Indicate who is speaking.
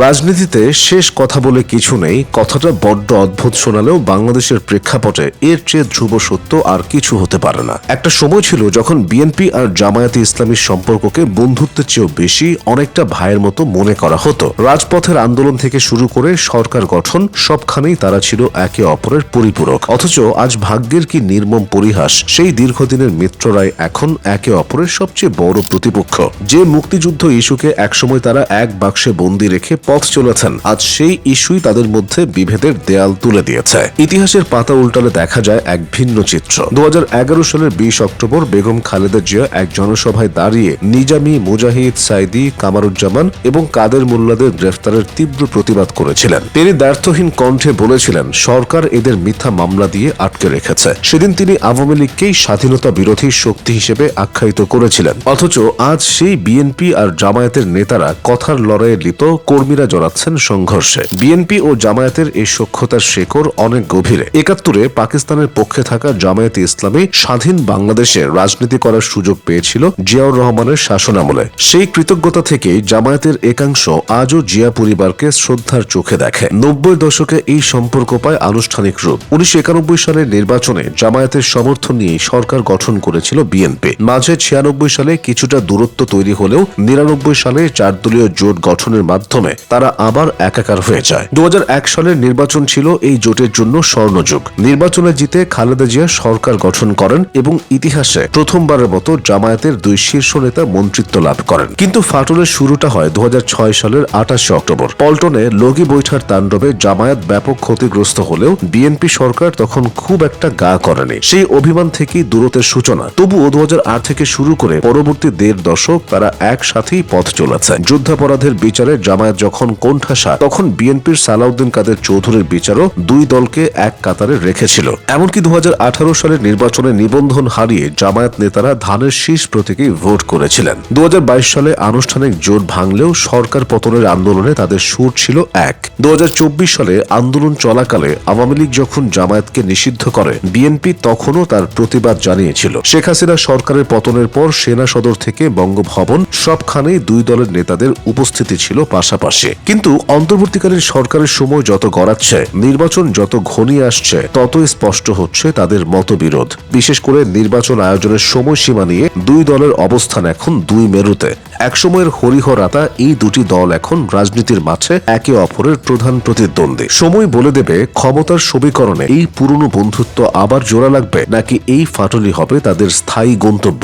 Speaker 1: রাজনীতিতে শেষ কথা বলে কিছু নেই, কথাটা বড্ড অদ্ভুত শোনালেও বাংলাদেশের প্রেক্ষাপটে এর চেয়ে ধ্রুব সত্য আর কিছু হতে পারে না। একটা সময় ছিল যখন বিএনপি আর জামায়াতে ইসলামীর সম্পর্ককে বন্ধুত্বের চেয়েও বেশি অনেকটা ভাইয়ের মতো মনে করা হতো। রাজপথের আন্দোলন থেকে শুরু করে সরকার গঠন সবখানেই তারা ছিল একে অপরের পরিপূরক। অথচ আজ ভাগ্যের কি নির্মম পরিহাস, সেই দীর্ঘদিনের মিত্ররাই এখন একে অপরের সবচেয়ে বড় প্রতিপক্ষ। যে মুক্তিযুদ্ধ ইস্যুকে একসময় তারা এক বাক্সে বন্দি রেখে পথ চলেছেন, আজ সেই ইস্যুই তাদের মধ্যে বিভেদের দেয়াল তুলে দিয়েছে। ইতিহাসের পাতা উল্টালে দেখা যায় এক ভিন্ন চিত্র। 2011 সালের 20 অক্টোবর বেগম খালেদা জিয়া এক জনসভায় দাঁড়িয়ে নিজামী, মুজাহিদ, সাইদি, কামারুজ্জামান এবং কাদের মোল্লাদের গ্রেফতারের তীব্র প্রতিবাদ করেছিলেন। তিনি দ্ব্যর্থহীন কণ্ঠে বলেছিলেন, সরকার এদের মিথ্যা মামলা দিয়ে আটকে রেখেছে। সেদিন তিনি আওয়ামী লীগকেই স্বাধীনতা বিরোধী শক্তি হিসেবে আখ্যায়িত করেছিলেন। অথচ আজ সেই বিএনপি আর জামায়াতের নেতারা কথার লড়াইয়ে লিপ্ত, কর্মীরা জড়াচ্ছেন সংঘর্ষে। বিএনপি ও জামায়াতের এই সখ্যতার শেকড় অনেক গভীরে। 71-এ পাকিস্তানের পক্ষে থাকা জামায়াতে ইসলামী স্বাধীন বাংলাদেশে রাজনীতি করার সুযোগ পেয়েছিল জিয়াউর রহমানের শাসনামলে। সেই কৃতজ্ঞতা থেকেই জামায়াতের একাংশ আজও জিয়া পরিবারকে শ্রদ্ধার চোখে দেখে। 90 দশকে এই সম্পর্ক পায় আনুষ্ঠানিক রূপ। 1991 সালের নির্বাচনে জামায়াতের সমর্থন নিয়ে সরকার গঠন করেছিল বিএনপি। মাঝে 96 সালে কিছুটা দূরত্ব তৈরি হলেও 99 সালে 4 দলীয় জোট গঠনের মাধ্যমে তারা আবার একাকার হয়ে যায়। 2001 সালের নির্বাচন ছিল এই জোটের জন্য স্বর্ণযুগ। নির্বাচনে জিতে খালেদা জিয়া সরকার গঠন করেন এবং ইতিহাসে প্রথমবারের মতো জামায়াতের 2 শীর্ষ নেতা মন্ত্রিত্ব লাভ করেন। কিন্তু ফাটলের শুরুটা হয় 2006 সালের 28 অক্টোবর। পল্টনে লগি বৈঠার তাণ্ডবে জামায়াত ব্যাপক ক্ষতিগ্রস্ত হলেও বিএনপি সরকার তখন খুব একটা গা করেনি। সেই অভিমান থেকেই দূরত্বের সূচনা। তবুও 2008 থেকে শুরু করে পরবর্তী 1.5 দশক তারা একসাথেই পথ চলেছে। যুদ্ধাপরাধের বিচারে জামায়াত যখন কোণঠাসা, তখন বিএনপির সালাউদ্দিন কাদের চৌধুরীর বিচারও দুই দলকে এক কাতারে রেখেছিল। এমনকি 2018 সালের নির্বাচনে নিবন্ধন হারিয়ে জামায়াত নেতারা ধানের শীষ প্রতীকেই ভোট করেছিলেন। 2022 সালে আনুষ্ঠানিক জোট ভাঙলেও সরকার পতনের আন্দোলনে তাদের সুর ছিল এক। 2024 সালে আন্দোলন চলাকালে আওয়ামী লীগ যখন জামায়াতকে নিষিদ্ধ করে, বিএনপি তখনও তার প্রতিবাদ জানিয়েছিল। শেখ হাসিনা সরকারের পতনের পর সেনা সদর থেকে বঙ্গভবন সবখানেই দুই দলের নেতাদের উপস্থিতি ছিল পাশাপাশি। কিন্তু অন্তর্বর্তীকালীন সরকারের সময় যত গড়াচ্ছে, নির্বাচন যত ঘনিয়ে আসছে, ততই স্পষ্ট হচ্ছে তাদের মতবিরোধ। বিশেষ করে নির্বাচন আয়োজনের সময়সীমা নিয়ে দুই দলের অবস্থান এখন দুই মেরুতে। একসময়ের হরিহরাতা এই দুটি দল এখন রাজনীতির মাঠে একে অপরের প্রধান প্রতিদ্বন্দ্বী। সময় বলে দেবে ক্ষমতার সমীকরণে এই পুরনো বন্ধুত্ব আবার জোড়া লাগবে, নাকি এই ফাটলই হবে তাদের স্থায়ী গন্তব্য।